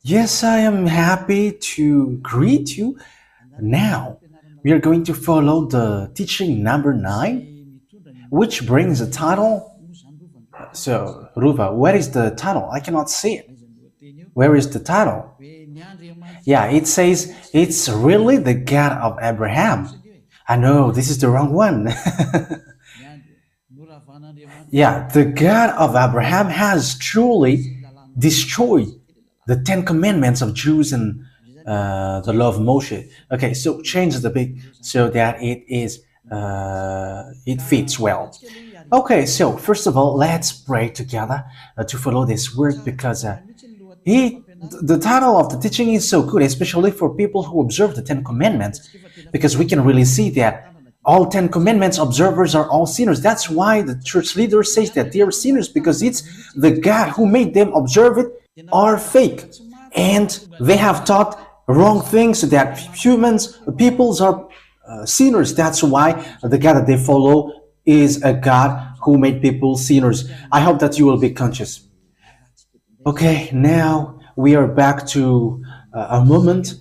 Yes, I am happy to greet you. Now, we are going to follow the teaching number 9, which brings the title. So, Ruva, what is the title? I cannot see it. Where is the title? Yeah, it says, it's really the God of Abraham. I know, this is the wrong one. Yeah, the God of Abraham has truly destroyed the 10 Commandments of Jews and the law of Moshe. Okay, so change the bit so that it fits well. Okay, so first of all, let's pray together to follow this word because the title of the teaching is so good, especially for people who observe the 10 Commandments, because we can really see that all 10 Commandments observers are all sinners. That's why the church leader says that they are sinners, because it's the God who made them observe it are fake, and they have taught wrong things so that peoples are sinners. That's why the God that they follow is a God who made people sinners. I hope that you will be conscious. Okay, now we are back to a moment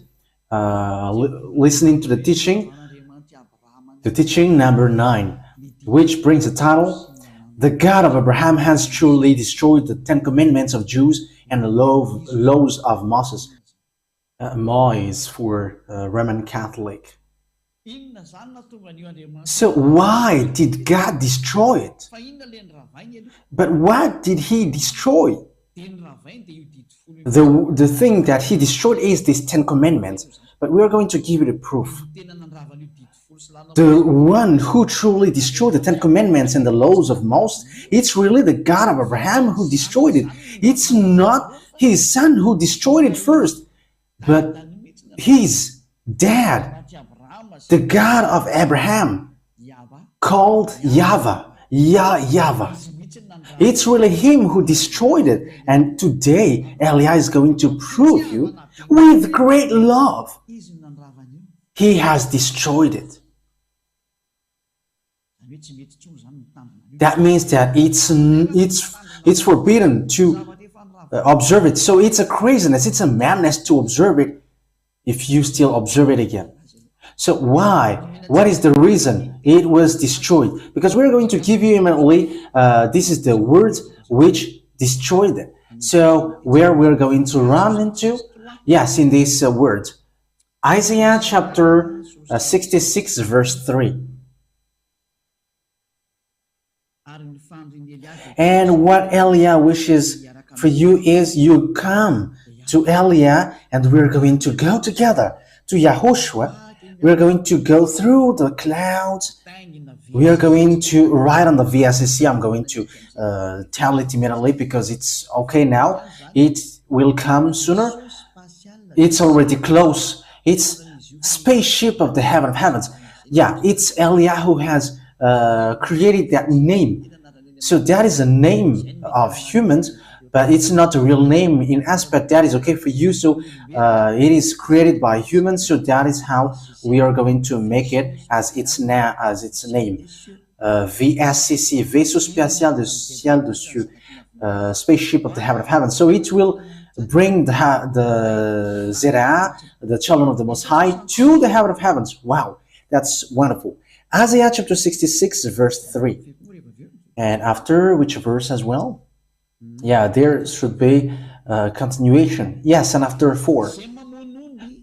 listening to the teaching number 9, which brings the title, The God of Abraham has truly destroyed the 10 Commandments of Jews and the laws of Moses. Moise for Roman Catholic. So why did God destroy it? But what did he destroy? The thing that he destroyed is these 10 Commandments, but we are going to give you the proof. The one who truly destroyed the 10 Commandments and the laws of Moses, it's really the God of Abraham who destroyed it. It's not his son who destroyed it first, but his dad, the God of Abraham, called YAHVAH, YAHVAH. It's really him who destroyed it. And today, Eliah is going to prove you with great love. He has destroyed it. That means that it's forbidden to observe it. So it's a craziness, it's a madness to observe it if you still observe it again. So why? What is the reason it was destroyed? Because we're going to give you immediately, this is the word which destroyed it. So where we're going to run into? Yes, in this word. Isaiah chapter 66 verse 3. And what Eliah wishes for you is you come to Eliah, and we're going to go together to YAHOSHUAH. We're going to go through the clouds. We are going to ride on the VSCC. I'm going to tell it immediately because it's okay now. It will come sooner. It's already close. It's spaceship of the heaven of heavens. Yeah, it's Eliah who has created that name. So that is a name of humans, but it's not a real name in aspect. That is okay for you. So it is created by humans. So that is how we are going to make it as its name. VSCC, Vaisseau Spatial de Ciel de Cieux, spaceship of the heaven of heaven. So it will bring the Zerah, the children of the Most High, to the heaven of heavens. Wow, that's wonderful. Isaiah chapter 66, verse 3. And after which verse as well? Yeah, there should be a continuation. Yes, and after 4.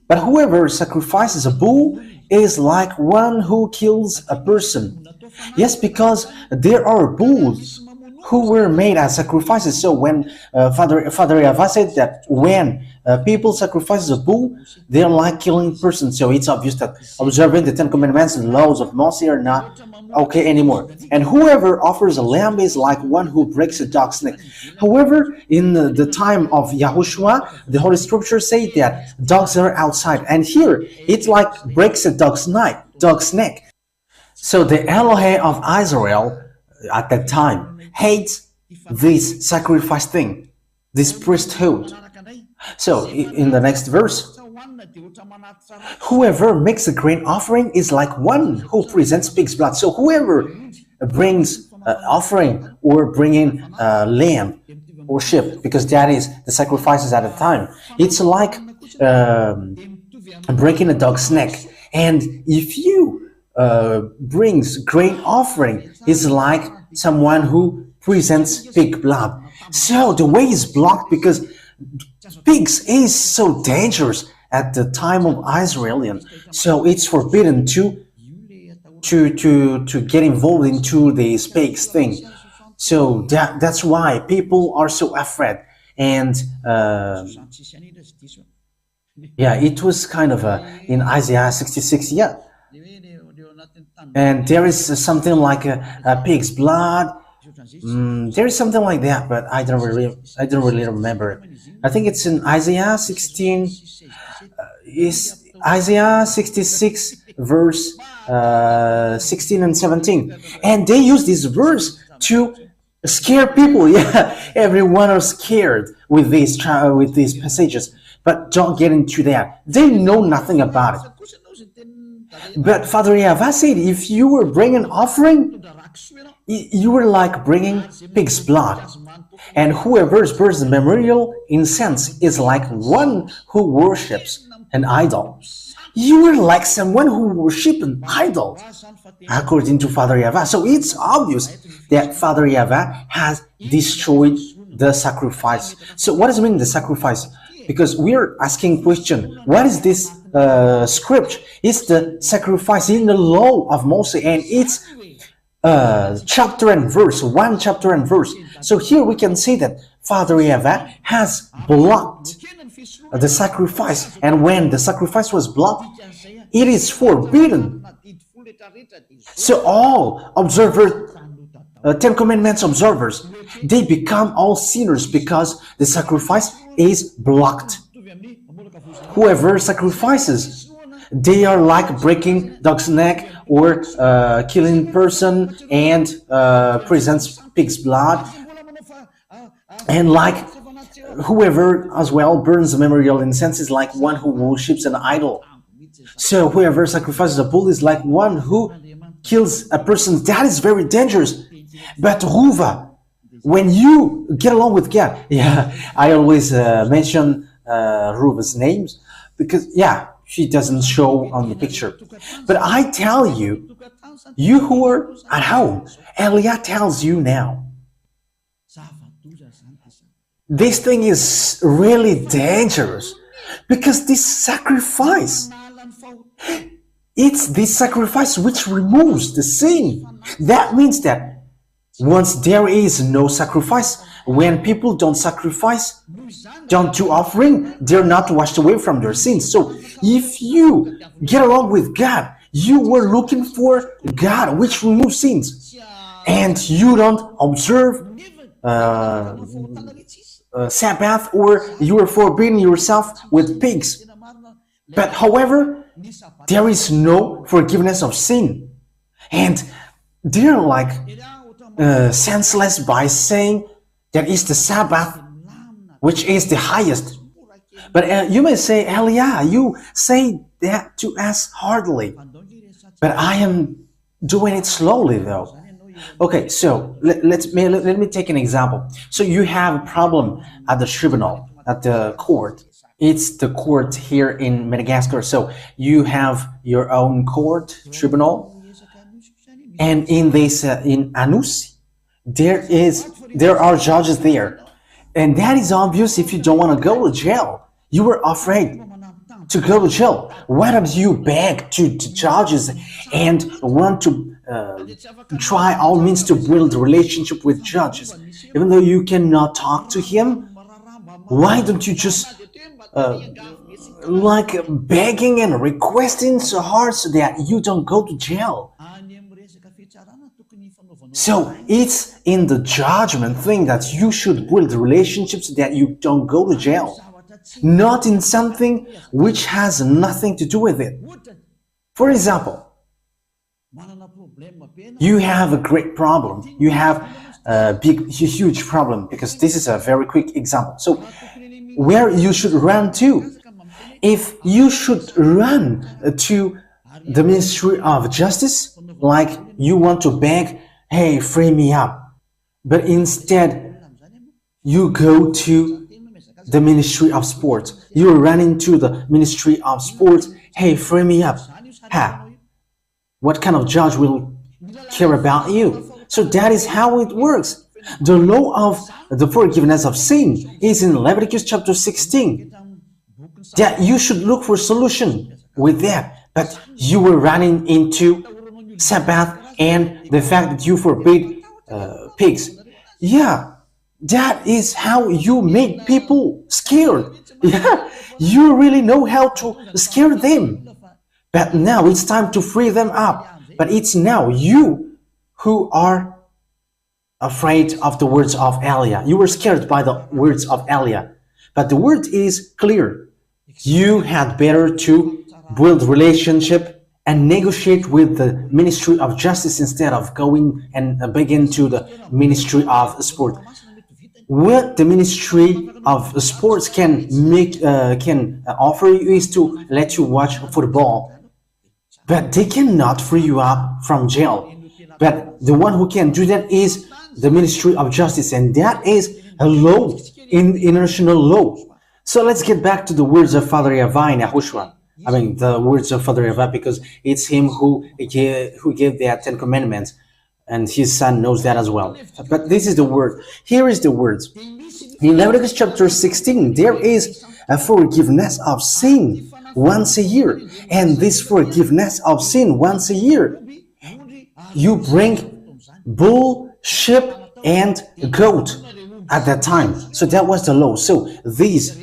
But whoever sacrifices a bull is like one who kills a person. Yes, because there are bulls who were made as sacrifices. So when Father YAHVAH said that when people sacrifice a bull, they're like killing persons. So it's obvious that observing the 10 Commandments and laws of Moses are not okay anymore. And whoever offers a lamb is like one who breaks a dog's neck. However, in the time of YAHOSHUAH, the Holy Scriptures say that dogs are outside. And here, it like breaks a dog's neck. So the Elohe of Israel at that time hates this sacrifice thing, this priesthood. So in the next verse, whoever makes a grain offering is like one who presents pig's blood. So whoever brings offering or bringing lamb sheep, because that is the sacrifices at the time. It's like breaking a dog's neck. And if you brings grain offering, it's like someone who presents pig blood. So the way is blocked because pigs is so dangerous at the time of Israelian. So it's forbidden to get involved into this pigs thing. So that's why people are so afraid. And yeah, it was kind of in Isaiah 66, yeah. And there is something like a pig's blood. There is something like that, but I don't really remember it. I think it's in Isaiah 16. Is Isaiah 66 verse 16 and 17, and they use this verse to scare people. Yeah, everyone are scared with these passages, but don't get into that. They know nothing about it. But Father YAHVAH said, if you were bringing offering, you were like bringing pig's blood. And whoever burns the memorial incense is like one who worships an idol. You are like someone who worships an idol, according to Father YAHVAH. So it's obvious that Father YAHVAH has destroyed the sacrifice. So what does it mean, the sacrifice? Because we're asking question, what is this script? It's the sacrifice in the law of Moses, and it's chapter and verse, one chapter and verse. So here we can see that Father YAHVAH has blocked the sacrifice, and when the sacrifice was blocked, it is forbidden. So all observers, Ten Commandments observers, they become all sinners because the sacrifice is blocked. Whoever sacrifices, they are like breaking dog's neck or killing person and presents pig's blood, and like whoever as well burns the memorial incense is like one who worships an idol. So whoever sacrifices a bull is like one who kills a person. That is very dangerous. But Ruva, when you get along with God, yeah, I always mention Ruva's names because, yeah, she doesn't show on the picture. But I tell you, you who are at home, Elia tells you now, this thing is really dangerous because this sacrifice, it's this sacrifice which removes the sin. That means that once there is no sacrifice, when people don't sacrifice, don't do offering, they're not washed away from their sins. So if you get along with God, you were looking for God which removes sins, and you don't observe Sabbath, or you are forbidding yourself with pigs. But however, there is no forgiveness of sin, and they're like senseless by saying that is the Sabbath which is the highest. But you may say, Elia, you say that to us hardly, but I am doing it slowly though. Okay, so let me take an example. So you have a problem at the tribunal, at the court. It's the court here in Madagascar. So you have your own court, tribunal, and in this in Anus, there are judges there, and that is obvious. If you don't want to go to jail, you were afraid to go to jail. Why don't you beg to judges and want to try all means to build a relationship with judges, even though you cannot talk to him? Why don't you just like begging and requesting so hard so that you don't go to jail? So it's in the judgment thing that you should build relationships so that you don't go to jail, not in something which has nothing to do with it. For example, you have a great problem. You have a huge problem, because this is a very quick example. So where you should run to? If you should run to the Ministry of Justice, like you want to beg, hey, free me up. But instead, You go to the ministry of sports. You run into the ministry of sports. Hey, free me up. Ha! What kind of judge will care about you? So that is how it works. The law of the forgiveness of sin is in Leviticus chapter 16. That you should look for solution with that. But you were running into Sabbath and the fact that you forbid pigs. Yeah, that is how you make people scared. Yeah, you really know how to scare them. But now it's time to free them up. But it's now you who are afraid of the words of Elia. You were scared by the words of Elia. But the word is clear. You had better to build relationship and negotiate with the ministry of justice instead of going and begin to the ministry of sport. What the ministry of sports can offer you is to let you watch football, but they cannot free you up from jail. But the one who can do that is the ministry of justice, and that is a law, in international law. So let's get back to the words of Father YAHVAH and YAHOSHUAH. I mean, the words of Father YAHVAH, because it's him who gave the 10 Commandments, and his son knows that as well. But this is the word. Here is the words. In Leviticus chapter 16, there is a forgiveness of sin once a year. And this forgiveness of sin once a year, you bring bull, sheep, and goat at that time. So that was the law. So these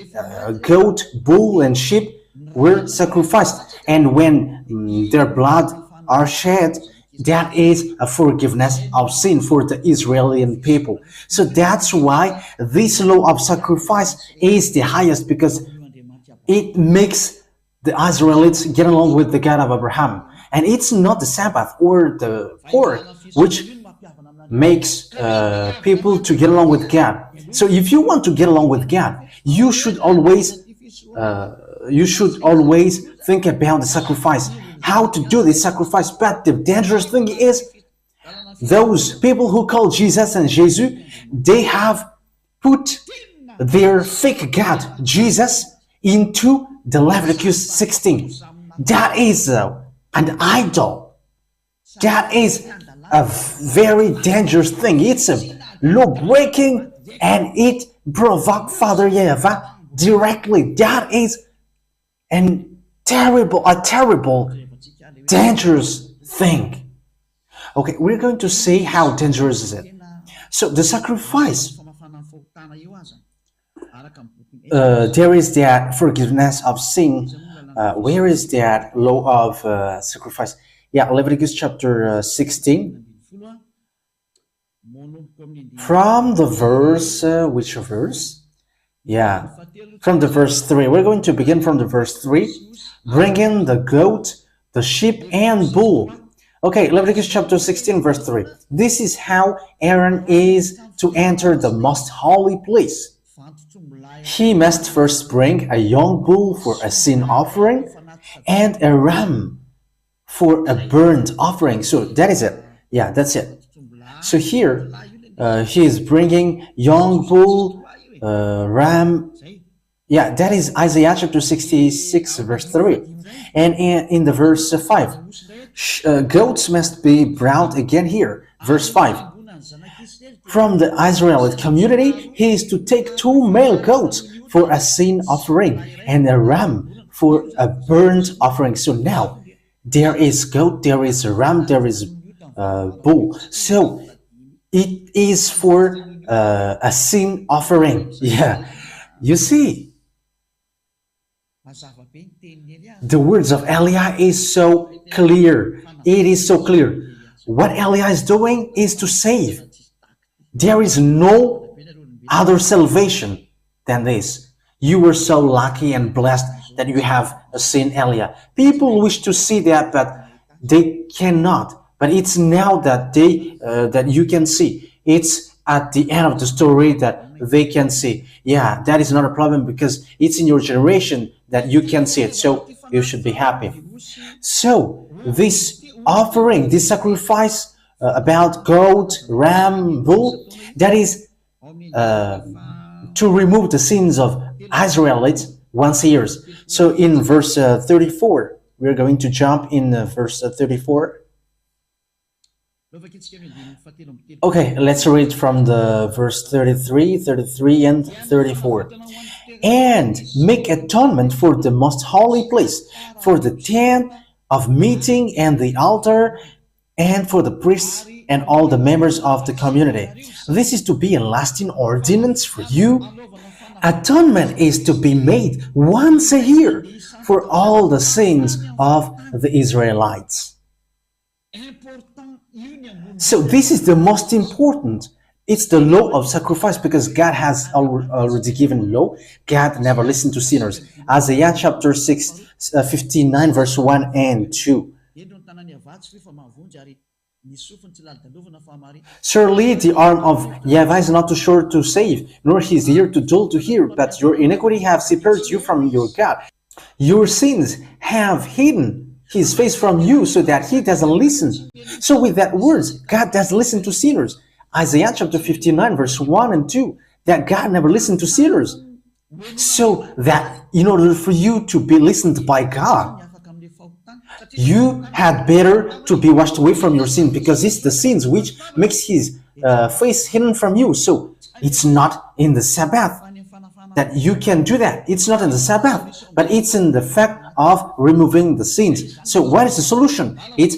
goat, bull, and sheep were sacrificed. And when their blood are shed, that is a forgiveness of sin for the Israeli people. So that's why this law of sacrifice is the highest, because it makes the Israelites get along with the God of Abraham. And it's not the Sabbath or the pork which makes people to get along with God. So if you want to get along with God, you should always think about the sacrifice, how to do this sacrifice. But the dangerous thing is, those people who call Jesus and Jesus, they have put their fake God, Jesus, into the Leviticus 16. That is an idol. That is a very dangerous thing. It's a law breaking, and it provoked Father YAHVAH directly. That is a terrible, dangerous thing. Okay, we're going to see how dangerous is it. So the sacrifice, there is that forgiveness of sin. Where is that law of sacrifice? Yeah, Leviticus chapter 16. From the verse, which verse? Yeah, from the verse 3. We're going to begin from the verse 3. Bring in the goat, the sheep, and bull. Okay, Leviticus chapter 16, verse 3. This is how Aaron is to enter the most holy place. He must first bring a young bull for a sin offering and a ram for a burnt offering. So that is it. Yeah, that's it. So here, he is bringing young bull, ram. Yeah, that is Isaiah chapter 66, verse 3. And in the verse 5, goats must be brought again here. Verse 5. From the Israelite community, he is to take 2 male goats for a sin offering and a ram for a burnt offering. So now, there is goat, there is a ram, there is bull. So it is for a sin offering. Yeah, you see, the words of Elia is so clear. It is so clear. What Elia is doing is to save. There is no other salvation than this. You were so lucky and blessed that you have seen Elia. People wish to see that, but they cannot. But it's now that that you can see. It's at the end of the story that they can see. Yeah, that is not a problem, because it's in your generation that you can see it. So you should be happy. So this offering, this sacrifice about goat, ram, bull, that is uh, to remove the sins of Israelites once a year. So in verse 34, we're going to jump in verse 34. Okay, let's read from the verse 33, and 34. And make atonement for the most holy place, for the tent of meeting and the altar, and for the priests and all the members of the community. This is to be a lasting ordinance for you. Atonement is to be made once a year for all the sins of the Israelites. So this is the most important. It's the law of sacrifice, because God has already given law. God never listened to sinners. Isaiah chapter 59 verse 1 and 2. Surely the arm of YAHVAH is not too short to save, nor his ear too dull to hear, but your iniquity have separated you from your God. Your sins have hidden his face from you so that he doesn't listen. So with that words, God does listen to sinners. Isaiah chapter 59 verse 1 and 2, that God never listened to sinners. So that in order for you to be listened by God, you had better to be washed away from your sin, because it's the sins which makes his face hidden from you. So it's not in the Sabbath that you can do that. It's not in the Sabbath, but it's in the fact of removing the sins. So what is the solution? It's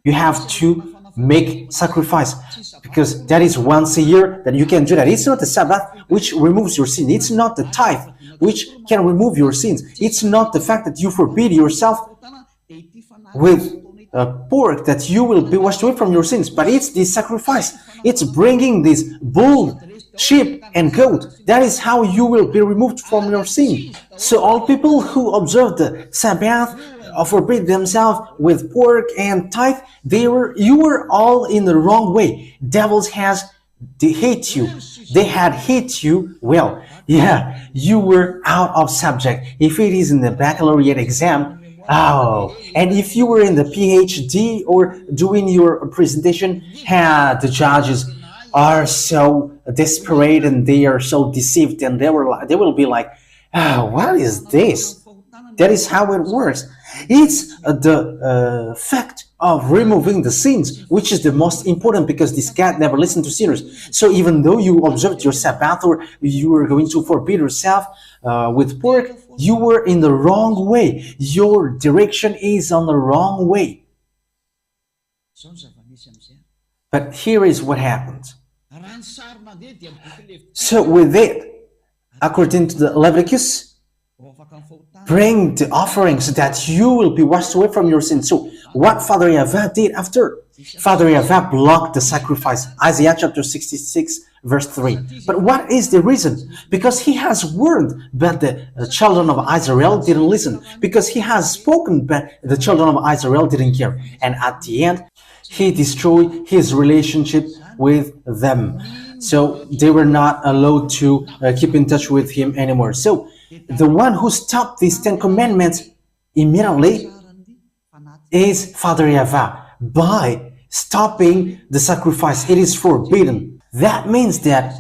you have to make sacrifice, because that is once a year that you can do that. It's not the Sabbath which removes your sin. It's not the tithe which can remove your sins. It's not the fact that you forbid yourself with pork that you will be washed away from your sins, but it's the sacrifice. It's bringing this bull, sheep, and goat. That is how you will be removed from your sin. So all people who observe the Sabbath forbid themselves with pork and tithe, you were all in the wrong way. Devils they hate you. They had hate you. Well, yeah, you were out of subject. If it is in the baccalaureate exam, and if you were in the PhD or doing your presentation, the judges are so desperate and they are so deceived, and they will be like, what is this? That is how it works. It's the fact of removing the sins, which is the most important, because this God never listened to sinners. So even though you observed your Sabbath, or you were going to forbid yourself with pork, you were in the wrong way. Your direction is on the wrong way. But here is what happens. So with it, according to the Leviticus, bring the offerings that you will be washed away from your sins. So what Father YAHVAH did after? Father YAHVAH blocked the sacrifice. Isaiah chapter 66 verse 3. But what is the reason? Because he has warned, but the children of Israel didn't listen. Because he has spoken, but the children of Israel didn't care. And at the end, he destroyed his relationship with them. So they were not allowed to keep in touch with him anymore. So the one who stopped these 10 commandments immediately is Father YAHVAH. By stopping the sacrifice, it is forbidden. That means that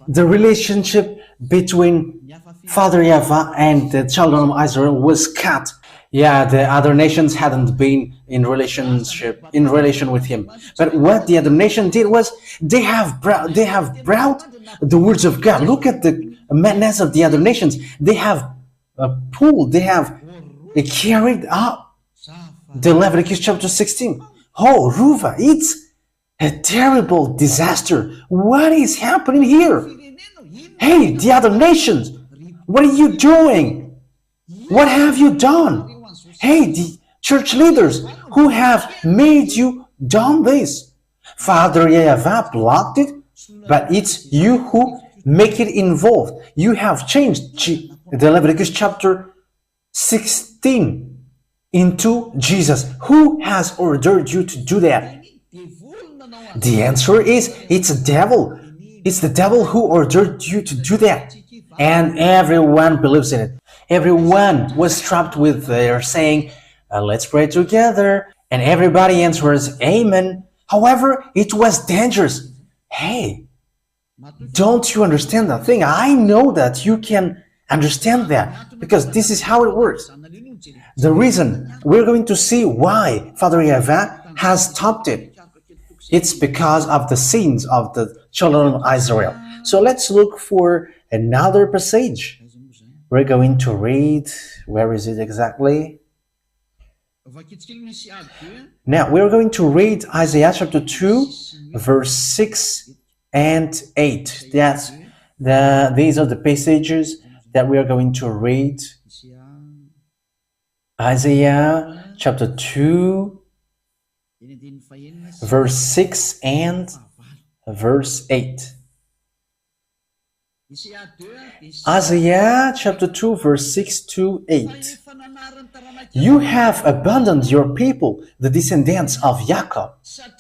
the relationship between Father YAHVAH and the children of Israel was cut. Yeah, the other nations hadn't been in relation with him. But what the other nation did was they have brought the words of God. Look at the madness of the other nations. They have carried up the Leviticus chapter 16. Oh, Ruva, it's a terrible disaster. What is happening here? Hey, the other nations, what are you doing? What have you done? Hey, the church leaders who have made you done this. Father YAHVAH blocked it, but it's you who make it involved. You have changed the Leviticus chapter 16 into Jesus. Who has ordered you to do that? The answer is it's the devil. It's the devil who ordered you to do that. And everyone believes in it. Everyone was trapped with their saying, let's pray together. And everybody answers, amen. However, it was dangerous. Hey, Don't you understand that thing? I know that you can understand that because this is how it works. The reason we're going to see why Father YAHVAH has stopped it. It's because of the sins of the children of Israel. So let's look for another passage. We're going to read, where is it exactly? Now we're going to read Isaiah chapter 2, verse 6 and 8. These are the passages that we are going to read. Isaiah chapter 2, verse 6 and verse 8. Isaiah chapter 2, verse 6 to 8. You have abandoned your people, the descendants of Jacob.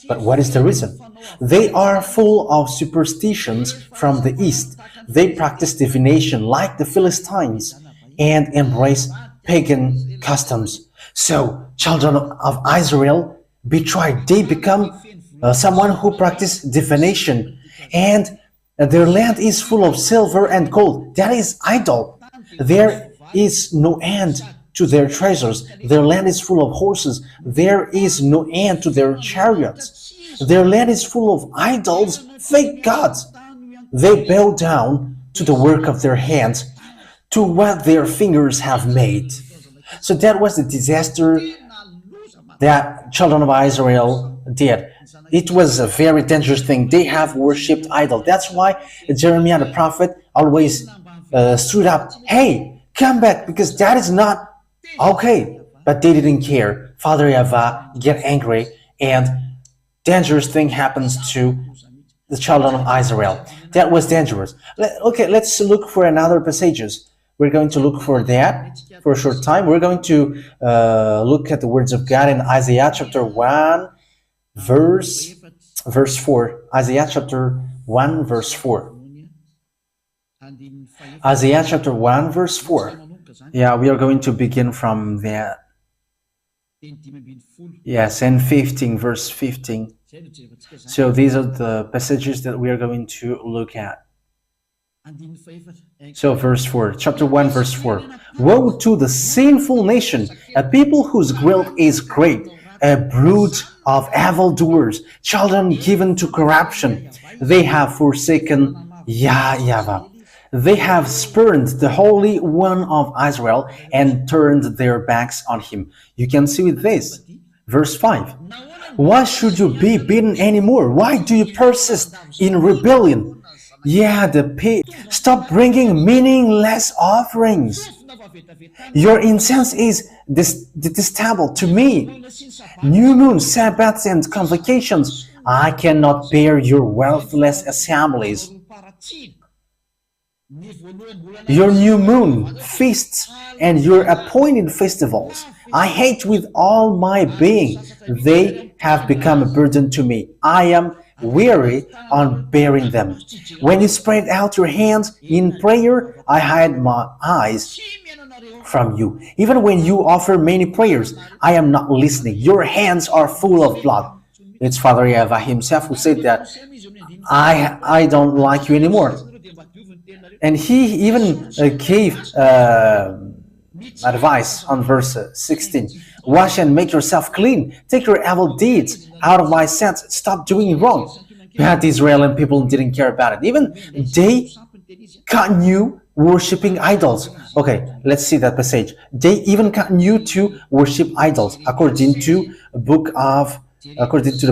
But what is the reason? They are full of superstitions from the east. They practice divination like the Philistines and embrace pagan customs. So, children of Israel betrayed. They become someone who practice divination, and their land is full of silver and gold. That is idol. There is no end to their treasures. Their land is full of horses. There is no end to their chariots. Their land is full of idols, fake gods. They bow down to the work of their hands, to what their fingers have made. So that was the disaster that children of Israel did. It was a very dangerous thing. They have worshipped idol. That's why Jeremiah the prophet always stood up. Hey, come back, because that is not okay. But they didn't care. Father YAHVAH get angry, and dangerous thing happens to the children of Israel. That was dangerous. Okay, let's look for another passages. We're going to look for that for a short time. We're going to look at the words of God in Isaiah chapter 1, verse 4. Isaiah chapter 1, verse 4. Isaiah chapter 1, verse 4. Yeah, we are going to begin from that. Yes, and 15, verse 15. So these are the passages that we are going to look at. So verse 4, chapter 1, verse 4. Woe to the sinful nation, a people whose guilt is great, a brood of evildoers, children given to corruption. They have forsaken YAHVAH. They have spurned the Holy One of Israel and turned their backs on him. You can see with this. Verse 5. Why should you be beaten anymore? Why do you persist in rebellion? Yeah, stop bringing meaningless offerings. Your incense is detestable to me. New moons, Sabbaths, and convocations. I cannot bear your worthless assemblies. Your new moon feasts and your appointed festivals I hate with all my being. They have become a burden to me. I am weary on bearing them. When you spread out your hands in prayer, I hide my eyes from you. Even when you offer many prayers, I am not listening. Your hands are full of blood. It's Father YAHVAH himself who said that I don't like you anymore. And he even gave advice on verse 16. Wash and make yourself clean. Take your evil deeds out of my sight. Stop doing wrong. But the Israeli people didn't care about it. Even they continue worshipping idols. Okay, let's see that passage. They even continue to worship idols, according to the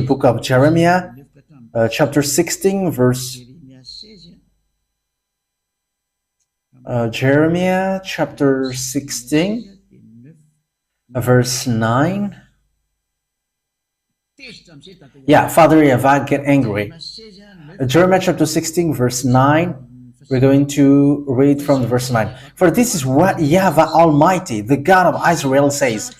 book of Jeremiah, chapter 16, verse. Jeremiah chapter 16, verse 9. Yeah, Father YAHVAH get angry. Jeremiah chapter 16, verse 9. We're going to read from verse 9. For this is what YAHVAH Almighty, the God of Israel, says.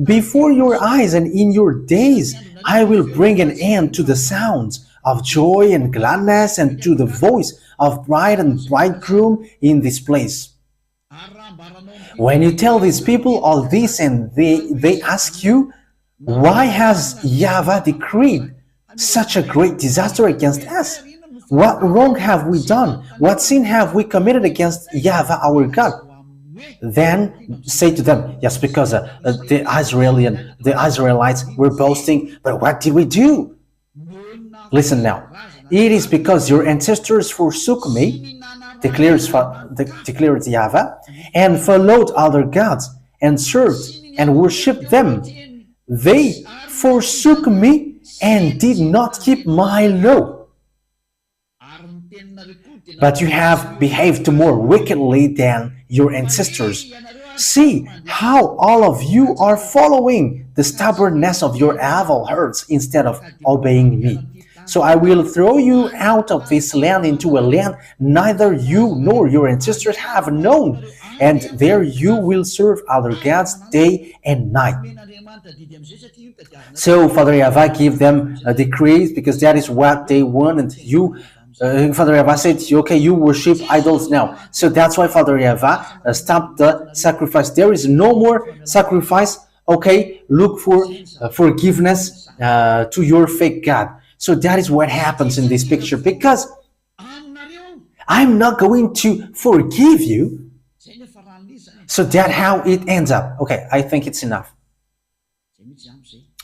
Before your eyes and in your days, I will bring an end to the sounds of joy and gladness and to the voice of bride and bridegroom in this place. When you tell these people all this and they ask you, why has YAHVAH decreed such a great disaster against us? What wrong have we done? What sin have we committed against Yahweh our God? Then say to them, yes, because the Israelites were boasting, but what did we do? Listen now. It is because your ancestors forsook me, declares Yahweh, and followed other gods, and served and worshipped them. They forsook me and did not keep my law. But you have behaved more wickedly than your ancestors. See how all of you are following the stubbornness of your evil hearts instead of obeying me. So I will throw you out of this land into a land neither you nor your ancestors have known, and there you will serve other gods day and night. So Father YAHVAH gave them decrees because that is what they wanted. Father YAHVAH said, okay, you worship idols now. So that's why Father YAHVAH stopped the sacrifice. There is no more sacrifice. Okay, look for forgiveness to your fake God. So that is what happens in this picture, because I'm not going to forgive you. So that's how it ends up. Okay, I think it's enough.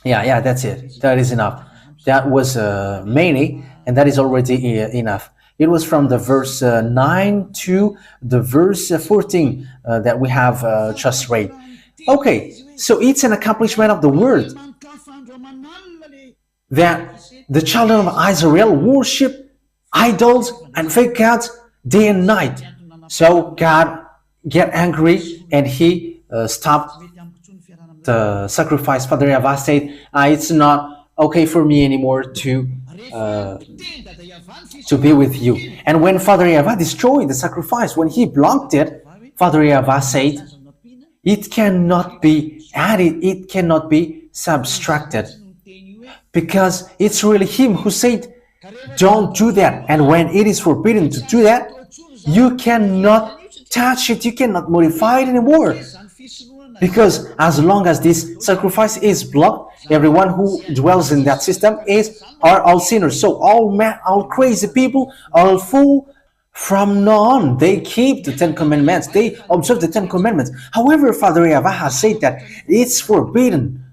Yeah, that's it. That is enough. That was many, and that is already enough. It was from the verse 9 to the verse 14 that we have just read. Okay, so it's an accomplishment of the word that the children of Israel worship idols and fake gods day and night. So God get angry and he stopped the sacrifice. Father YAHVAH said, it's not okay for me anymore to be with you. And when Father YAHVAH destroyed the sacrifice, when he blocked it, Father YAHVAH said, it cannot be added, it cannot be subtracted, because it's really him who said, don't do that. And when it is forbidden to do that, you cannot touch it, you cannot modify it anymore. Because as long as this sacrifice is blocked, everyone who dwells in that system are all sinners. So all crazy people, all fool, from now on, they keep the 10 Commandments. They observe the 10 Commandments. However, Father YAHVAH has said that it's forbidden.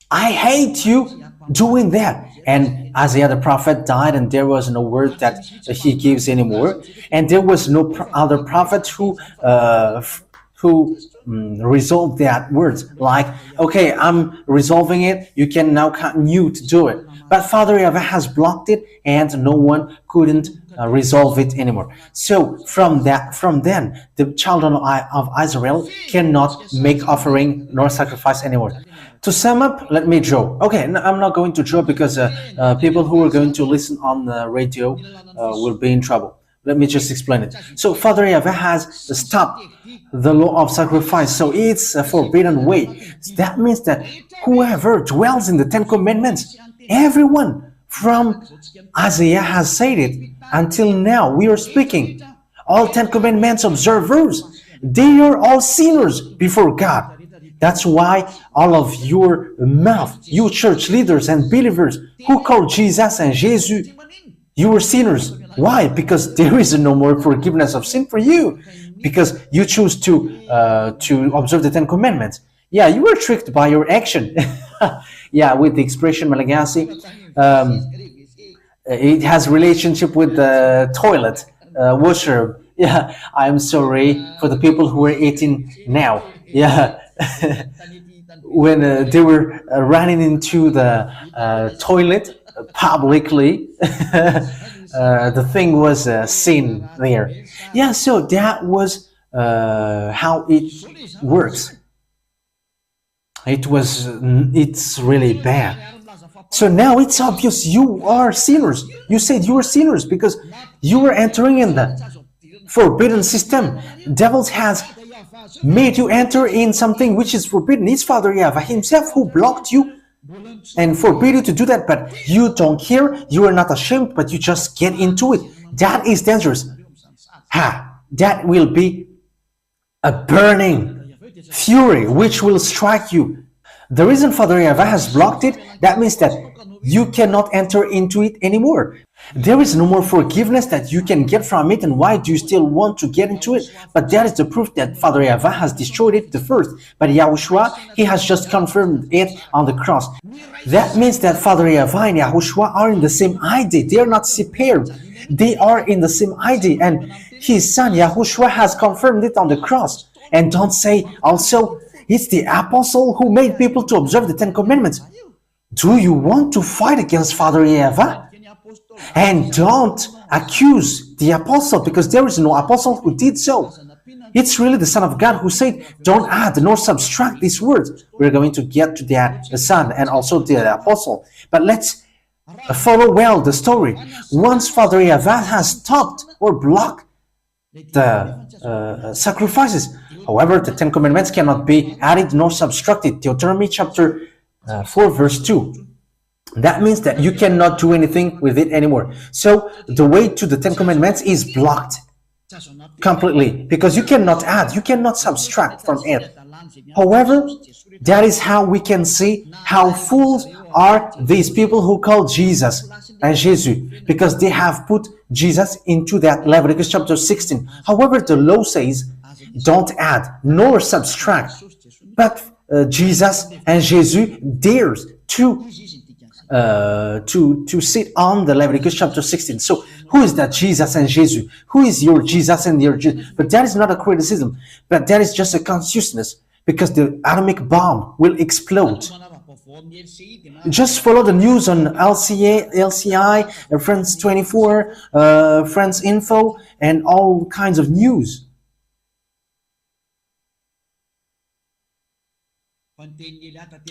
I hate you doing that. And Isaiah the prophet died, and there was no word that he gives anymore. And there was no other prophet who resolved that words, like, okay, I'm resolving it, you can now continue to do it. But Father YAHVAH has blocked it, and no one couldn't resolve it anymore. So from then, the children of Israel cannot make offering nor sacrifice anymore. To sum up, let me draw. Okay, I'm not going to draw because people who are going to listen on the radio will be in trouble. Let me just explain it. So Father YAHVAH has stopped the law of sacrifice. So it's a forbidden way. That means that whoever dwells in the 10 Commandments, everyone from Isaiah has said it until now. We are speaking. All 10 Commandments observers, they are all sinners before God. That's why all of your mouth, you church leaders and believers who call Jesus and Jesus, you are sinners. Why? Because there is no more forgiveness of sin for you, because you choose to observe the 10 Commandments. Yeah, you were tricked by your action. Yeah, with the expression Malagasy, it has relationship with the toilet washer. Yeah, I'm sorry for the people who are eating now. Yeah, when they were running into the toilet publicly. The thing was sin there. Yeah, so that was how it works. It's really bad. So now it's obvious you are sinners. You said you were sinners because you were entering in the forbidden system. Devil has made you enter in something which is forbidden. It's Father YAHVAH himself who blocked you and forbid you to do that, but you don't care, you are not ashamed, but you just get into it. That is dangerous. That will be a burning fury which will strike you. The reason Father YAHVAH has blocked it, that means that you cannot enter into it anymore. There is no more forgiveness that you can get from it, and why do you still want to get into it? But that is the proof that Father YAHVAH has destroyed it the first. But YAHOSHUAH, he has just confirmed it on the cross. That means that Father YAHVAH and YAHOSHUAH are in the same ID. They are not separated. They are in the same ID, and his son YAHOSHUAH has confirmed it on the cross. And don't say also, it's the apostle who made people to observe the 10 Commandments. Do you want to fight against Father YAHVAH? And don't accuse the apostle, because there is no apostle who did so. It's really the Son of God who said, don't add nor subtract these words. We're going to get to that, the Son and also the apostle. But let's follow well the story. Once Father YAHVAH has stopped or blocked the sacrifices, however, the 10 Commandments cannot be added nor subtracted. Deuteronomy chapter 4 verse 2. That means that you cannot do anything with it anymore. So the way to the 10 Commandments is blocked completely, because you cannot add, you cannot subtract from it. However, that is how we can see how fools are these people who call Jesus and Jesus, because they have put Jesus into that Leviticus chapter 16. However, the law says don't add nor subtract, but Jesus and Jesus dares to sit on the Leviticus chapter 16. So who is that Jesus and Jesus? Who is your Jesus and your Jesus? But that is not a criticism, but that is just a consciousness, because the atomic bomb will explode. Just follow the news on LCI, France 24, France Info, and all kinds of news.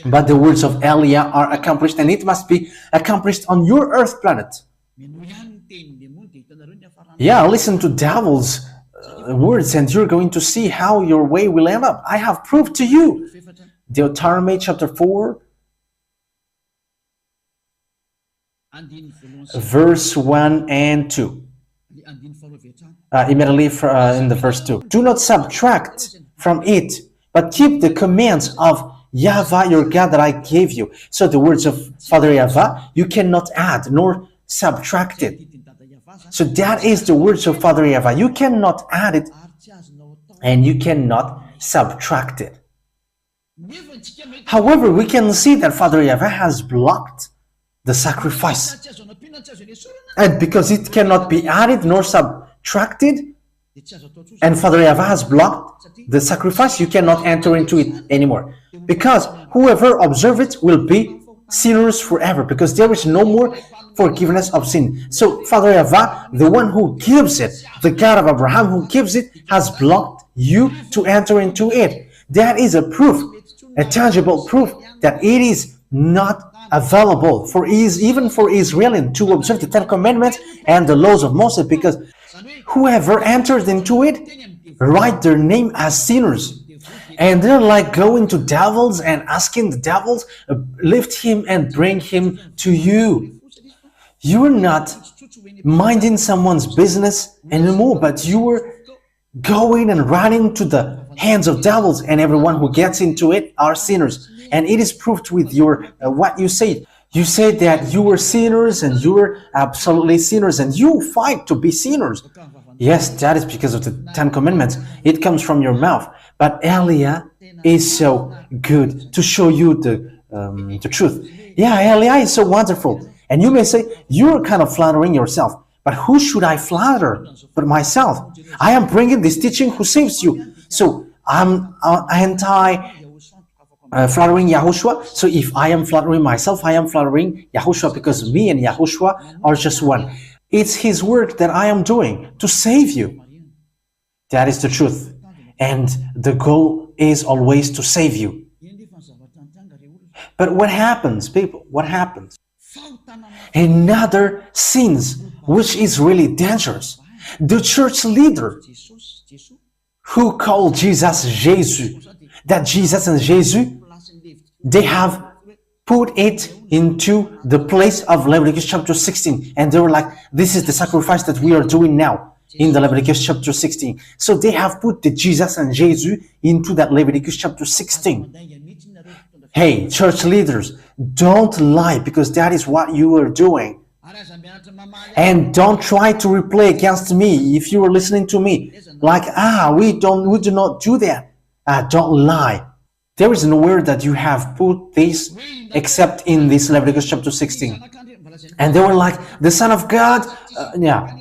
But the words of Eliah are accomplished, and it must be accomplished on your earth planet. Yeah, listen to devil's words, and you're going to see how your way will end up. I have proved to you. Deuteronomy chapter 4, verse 1 and 2. Immediately in the verse 2. Do not subtract from it, but keep the commands of YAHVAH your God that I gave you. So the words of Father YAHVAH, you cannot add nor subtract it. So that is the words of Father YAHVAH. You cannot add it and you cannot subtract it. However, we can see that Father YAHVAH has blocked the sacrifice. And because it cannot be added nor subtracted, and Father YAHVAH has blocked the sacrifice, you cannot enter into it anymore. Because whoever observes it will be sinners forever, because there is no more forgiveness of sin. So Father YAHVAH, the one who gives it, the God of Abraham who gives it, has blocked you to enter into it. That is a proof, a tangible proof that it is not available for even for Israelians to observe the 10 Commandments and the laws of Moses, because whoever enters into it write their name as sinners. And they're like going to devils and asking the devils, lift him and bring him to you. You're not minding someone's business anymore, but you were going and running to the hands of devils, and everyone who gets into it are sinners. And it is proved with your what you said. You said that you were sinners and you were absolutely sinners, and you fight to be sinners. Yes, that is because of the 10 Commandments. It comes from your mouth. But Eliah is so good to show you the truth. Yeah, Eliah is so wonderful. And you may say, you're kind of flattering yourself. But who should I flatter but myself? I am bringing this teaching who saves you. So I'm flattering YAHOSHUAH. So if I am flattering myself, I am flattering YAHOSHUAH, because me and YAHOSHUAH are just one. It's his work that I am doing to save you. That is the truth. And the goal is always to save you. But what happens, people? What happens? Another sins, which is really dangerous. The church leader who called Jesus Jesus, that Jesus and Jesus, they have put it into the place of Leviticus chapter 16. And they were like, this is the sacrifice that we are doing now in the Leviticus chapter 16. So they have put the Jesus and Jesus into that Leviticus chapter 16. Hey, church leaders, don't lie because that is what you are doing. And don't try to replay against me if you are listening to me. Like, we do not do that. Don't lie. There is nowhere that you have put this except in this Leviticus chapter 16. And they were like, the Son of God,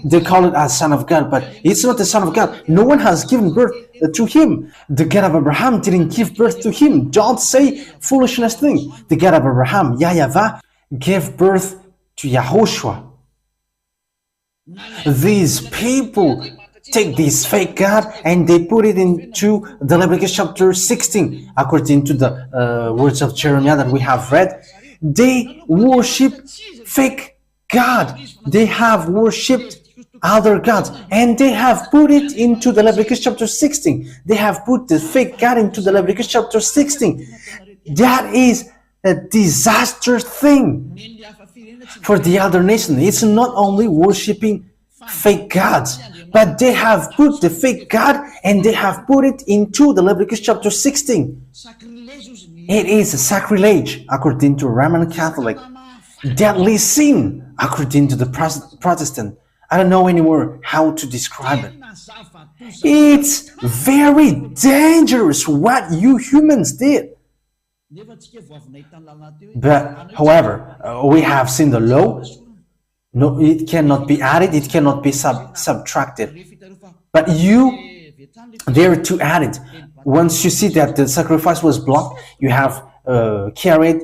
they call it as Son of God, but it's not the Son of God. No one has given birth to him. The God of Abraham didn't give birth to him. Don't say foolishness thing. The God of Abraham, YAHVAH, gave birth to YAHOSHUAH. These people take this fake God and they put it into the Leviticus chapter 16, according to the words of Jeremiah that we have read. They worship fake God. They have worshipped other gods, and they have put it into the Leviticus chapter 16. They have put the fake God into the Leviticus chapter 16. That is a disaster thing for the other nation. It's not only worshiping fake gods, but they have put the fake God and they have put it into the Leviticus chapter 16. It is a sacrilege according to Roman Catholic, deadly sin according to the Protestant. I don't know anymore how to describe it. It's very dangerous what you humans did. But however, we have seen the law. No, it cannot be added, it cannot be subtracted. But you dare to add it. Once you see that the sacrifice was blocked, you have carried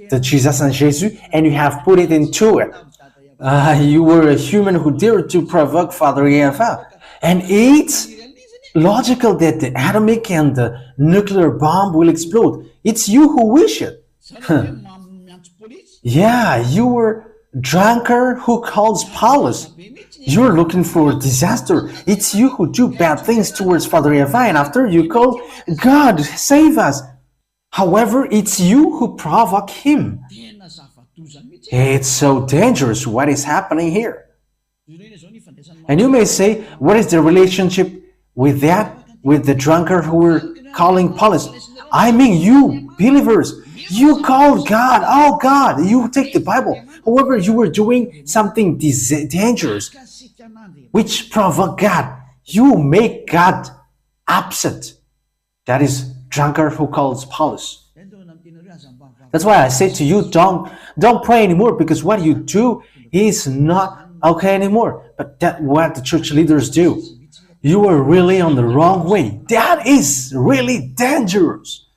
the Jesus and Jesus and you have put it into it. You were a human who dared to provoke Father YAHVAH. And it's logical that the atomic and the nuclear bomb will explode. It's you who wish it. Yeah, you were drunkard who calls police. You're looking for disaster. It's you who do bad things towards Father YAHVAH, and after you call, God, save us. However, it's you who provoke him. It's so dangerous what is happening here. And you may say, what is the relationship with that, with the drunkard who were calling police? I mean, you believers, you call God, oh God, you take the Bible. However, you were doing something dangerous, which provoke God. You make God upset. That is drunkard who calls police. That's why I say to you, don't pray anymore, because what you do is not okay anymore. But that's what the church leaders do. You are really on the wrong way. That is really dangerous.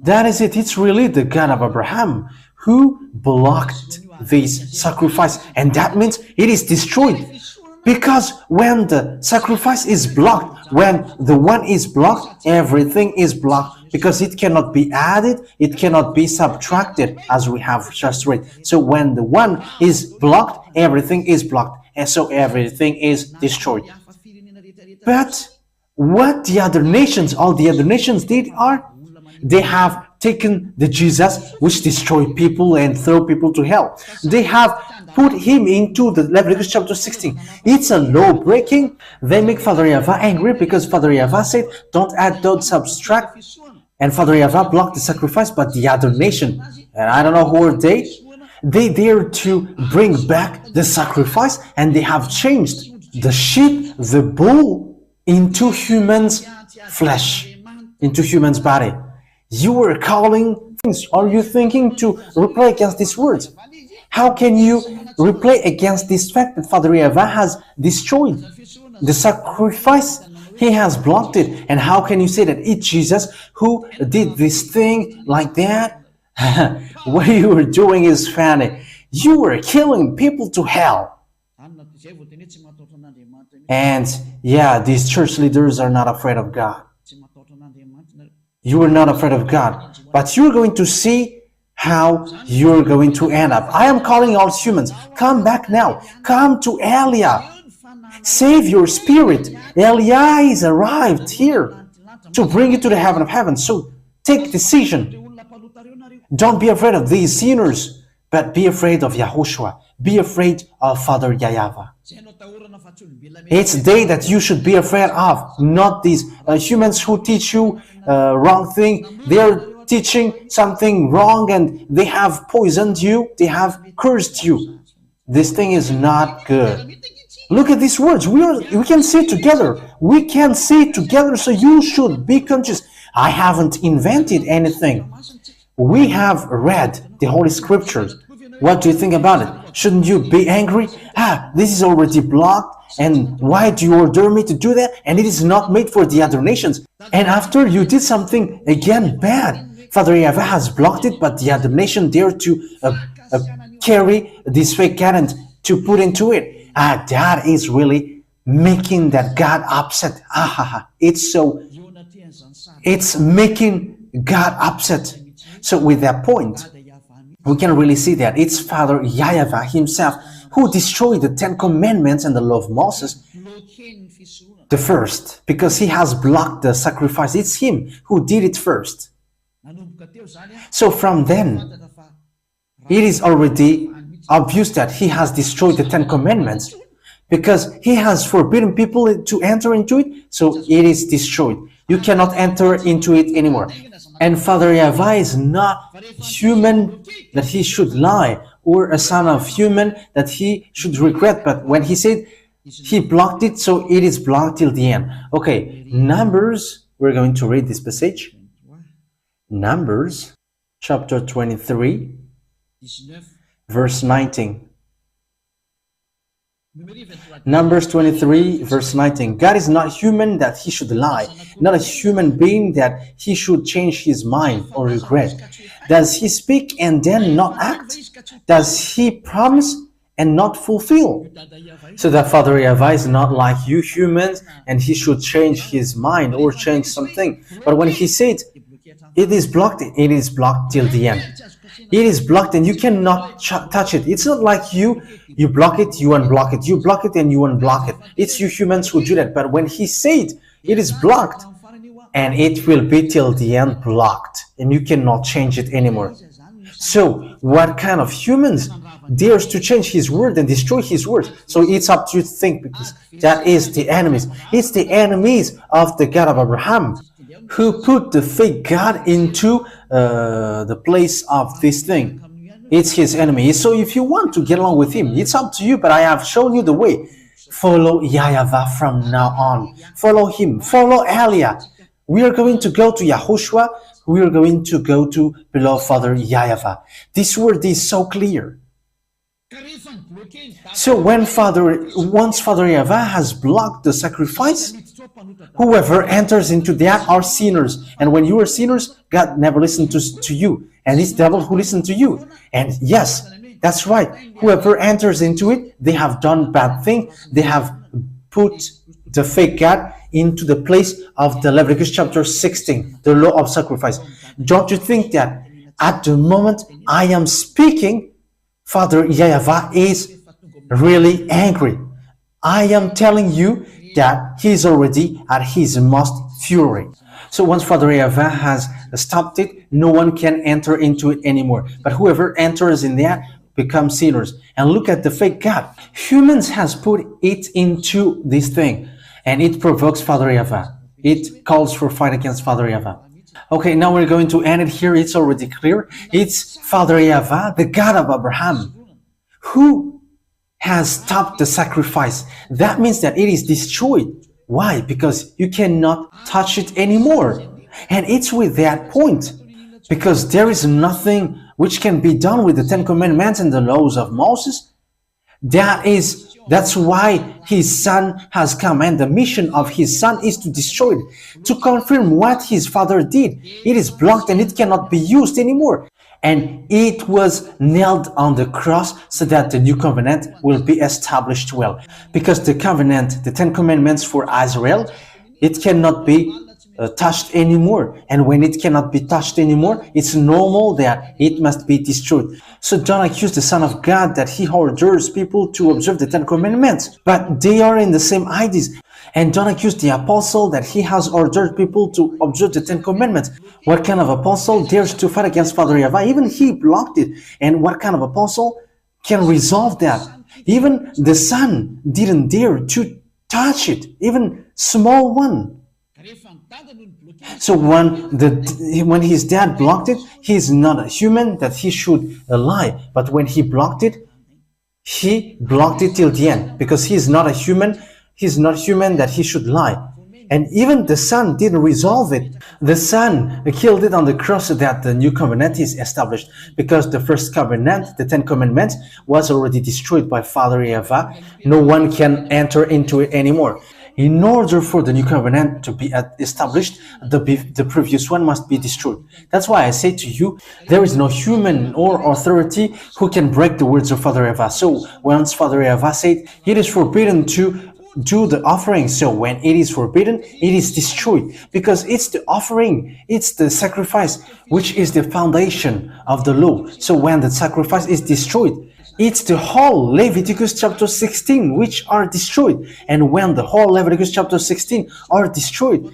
That is it. It's really the God of Abraham who blocked this sacrifice. And that means it is destroyed. Because when the sacrifice is blocked, when the one is blocked, everything is blocked. Because it cannot be added, it cannot be subtracted, as we have just read. So when the one is blocked, everything is blocked. And so everything is destroyed. But what the other nations, all the other nations did are, they have taken the Jesus, which destroyed people and throw people to hell. They have put him into the Leviticus chapter 16. It's a law breaking. They make Father YAHVAH angry because Father YAHVAH said, don't add, don't subtract. And Father YAHVAH blocked the sacrifice, but the other nation, and I don't know who are they dare to bring back the sacrifice, and they have changed the sheep, the bull, into human's flesh, into human's body. You are calling things. Are you thinking to reply against these words? How can you reply against this fact that Father YAHVAH has destroyed the sacrifice? He has blocked it. And how can you say that it's Jesus who did this thing like that? What you were doing is funny. You were killing people to hell. And yeah, these church leaders are not afraid of God. You are not afraid of God, but you're going to see how you're going to end up. I am calling all humans, come back now. Come to Elia. Save your spirit. Elia is arrived here to bring you to the heaven of heaven. So take decision. Don't be afraid of these sinners. But be afraid of Yahushua. Be afraid of Father YAHVAH. It's they that you should be afraid of, not these humans who teach you wrong thing. They're teaching something wrong and they have poisoned you. They have cursed you. This thing is not good. Look at these words. We can say it together. We can say it together, so you should be conscious. I haven't invented anything. We have read the Holy Scriptures. What do you think about it? Shouldn't you be angry? This is already blocked, and why do you order me to do that? And it is not made for the other nations. And after you did something again bad, Father YAHVAH has blocked it, but the other nation dare to carry this fake God and to put into it. That is really making that God upset. It's making God upset. So with that point, we can really see that it's Father YAHVAH himself who destroyed the 10 Commandments and the law of Moses, the first, because he has blocked the sacrifice. It's him who did it first. So from then, it is already obvious that he has destroyed the 10 Commandments, because he has forbidden people to enter into it, so it is destroyed. You cannot enter into it anymore. And Father YAHVAH is not human that he should lie, or a son of human that he should regret. But when he said he blocked it, so it is blocked till the end. Okay, Numbers, we're going to read this passage. Numbers chapter 23, verse 19. Numbers 23, verse 19. God is not human that he should lie, not a human being that he should change his mind or regret. Does he speak and then not act? Does he promise and not fulfill? So that Father YAHVAH is not like you humans and he should change his mind or change something. But when he said it is blocked till the end. It is blocked and you cannot touch it. It's not like you block it, you unblock it. You block it and you unblock it. It's you humans who do that. But when he said it is blocked, and it will be till the end blocked, and you cannot change it anymore. So what kind of humans dares to change his word and destroy his word? So it's up to you to think, because that is the enemies. It's the enemies of the God of Abraham who put the fake God into the place of this thing. It's his enemy. So if you want to get along with him, it's up to you, but I have shown you the way. Follow YAHVAH from now on. Follow him. Follow Elia. We are going to go to YAHOSHUAH. We are going to go to beloved Father YAHVAH. This word is so clear. So once Father YAHVAH has blocked the sacrifice, whoever enters into that are sinners. And when you are sinners, God never listened to you. And it's the devil who listened to you. And yes, that's right. Whoever enters into it, they have done bad thing. They have put the fake God into the place of the Leviticus chapter 16, the law of sacrifice. Don't you think that at the moment I am speaking, Father YAHVAH is really angry? I am telling you that he is already at his most fury. So once Father YAHVAH has stopped it, no one can enter into it anymore. But whoever enters in there becomes sinners. And look at the fake God. Humans has put it into this thing, and it provokes Father YAHVAH. It calls for fight against Father YAHVAH. Okay, now we're going to end it here. It's already clear. It's Father YAHVAH, the God of Abraham, who has stopped the sacrifice. That means that it is destroyed. Why? Because you cannot touch it anymore. And it's with that point, because there is nothing which can be done with the 10 Commandments and the laws of Moses. That's why his son has come, and the mission of his son is to destroy it, to confirm what his father did. It is blocked and it cannot be used anymore. And it was nailed on the cross so that the new covenant will be established well. Because the covenant, the 10 Commandments for Israel, it cannot be touched anymore. And when it cannot be touched anymore, it's normal that it must be destroyed. So don't accuse the Son of God that he orders people to observe the 10 Commandments. But they are in the same ideas. And don't accuse the apostle that he has ordered people to observe the Ten Commandments. What kind of apostle dares to fight against Father YAHVAH? Even he blocked it. And what kind of apostle can resolve that? Even the son didn't dare to touch it, even small one. So when his dad blocked it, he's not a human that he should lie. But when he blocked it till the end, because he's not a human. He's not human that he should lie. And even the son didn't resolve it. The son killed it on the cross so that the new covenant is established. Because the first covenant, the Ten Commandments, was already destroyed by Father YAHVAH. No one can enter into it anymore. In order for the new covenant to be established, the previous one must be destroyed. That's why I say to you, there is no human or authority who can break the words of Father YAHVAH. So once Father YAHVAH said, it is forbidden to do the offering. So when it is forbidden, it is destroyed, because it's the offering, it's the sacrifice, which is the foundation of the law. So when the sacrifice is destroyed, it's the whole Leviticus chapter 16 which are destroyed. And when the whole Leviticus chapter 16 are destroyed,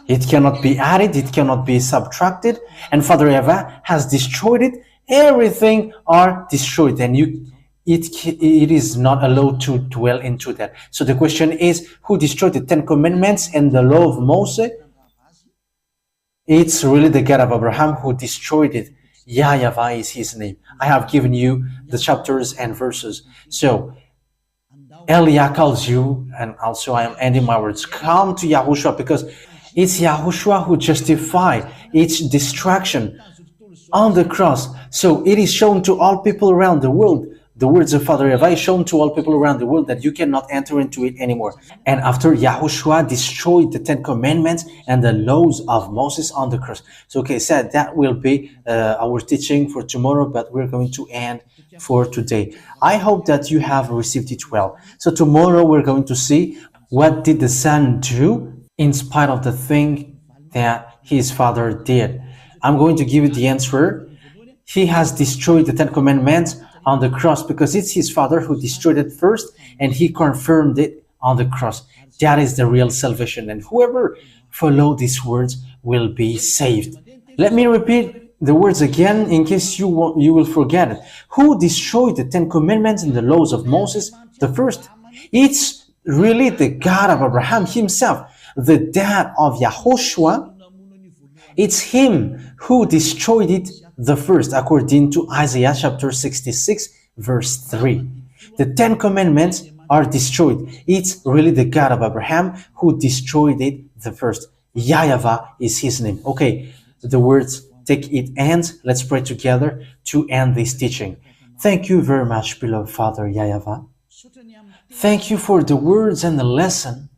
it cannot be added, it cannot be subtracted. And Father YAHVAH has destroyed it. Everything are destroyed, and it is not allowed to dwell into that. So the question is, who destroyed the Ten Commandments and the law of Moses? It's really the God of Abraham who destroyed it. YAHVAH is his name. I have given you the chapters and verses. So Elia calls you, and also I am ending my words, come to YAHOSHUAH, because it's YAHOSHUAH who justified its destruction on the cross. So it is shown to all people around the world. The words of Father YAHVAH is shown to all people around the world that you cannot enter into it anymore. And after YAHOSHUAH destroyed the Ten Commandments and the laws of Moses on the cross. So okay, said that will be our teaching for tomorrow, but we're going to end for today. I hope that you have received it well. So tomorrow we're going to see what did the son do in spite of the thing that his father did. I'm going to give you the answer. He has destroyed the Ten Commandments on the cross because it's his father who destroyed it first, and he confirmed it on the cross. That is the real salvation, and whoever follow these words will be saved. Let me repeat the words again in case you will forget it. Who destroyed the Ten Commandments and the laws of Moses? The first. It's really the God of Abraham himself, the dad of YAHOSHUAH. It's him who destroyed it the first, according to Isaiah chapter 66, verse 3. The Ten Commandments are destroyed. It's really the God of Abraham who destroyed it the first. YAHVAH is his name. Okay, the words take it ends. Let's pray together to end this teaching. Thank you very much, beloved Father YAHVAH. Thank you for the words and the lesson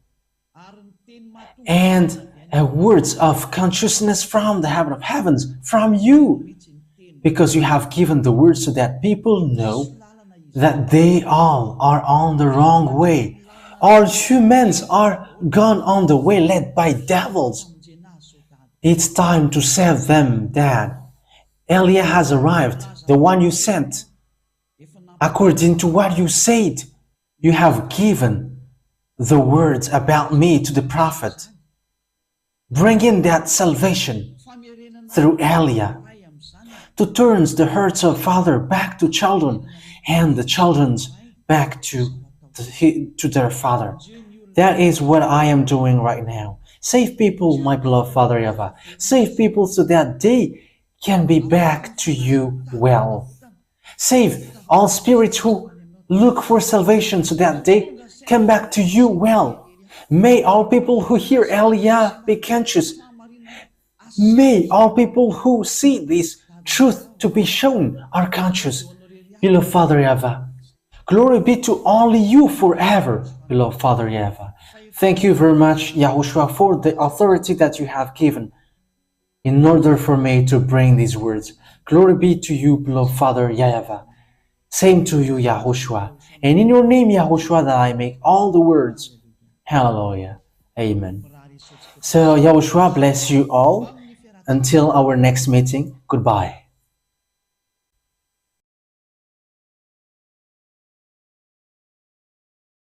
and words of consciousness from the heaven of heavens, from you, because you have given the words so that people know that they all are on the wrong way. All humans are gone on the way led by devils. It's time to save them, Dad. Elia has arrived, the one you sent. According to what you said, you have given the words about me to the prophet. Bring in that salvation through Elia to turn the hearts of father back to children and the children's back to their father. That is what I am doing right now. Save people, my beloved Father YAHVAH. Save people so that they can be back to you well. Save all spirits who look for salvation so that they come back to you well. May all people who hear Elia be conscious. May all people who see this truth to be shown are conscious. Beloved Father YAHVAH, glory be to only you forever, beloved Father YAHVAH. Thank you very much, YAHOSHUAH, for the authority that you have given in order for me to bring these words. Glory be to you, beloved Father YAHVAH. Same to you, YAHOSHUAH. And in your name, YAHOSHUAH, that I make all the words. Hallelujah. Amen. So, YAHOSHUAH bless you all. Until our next meeting, goodbye.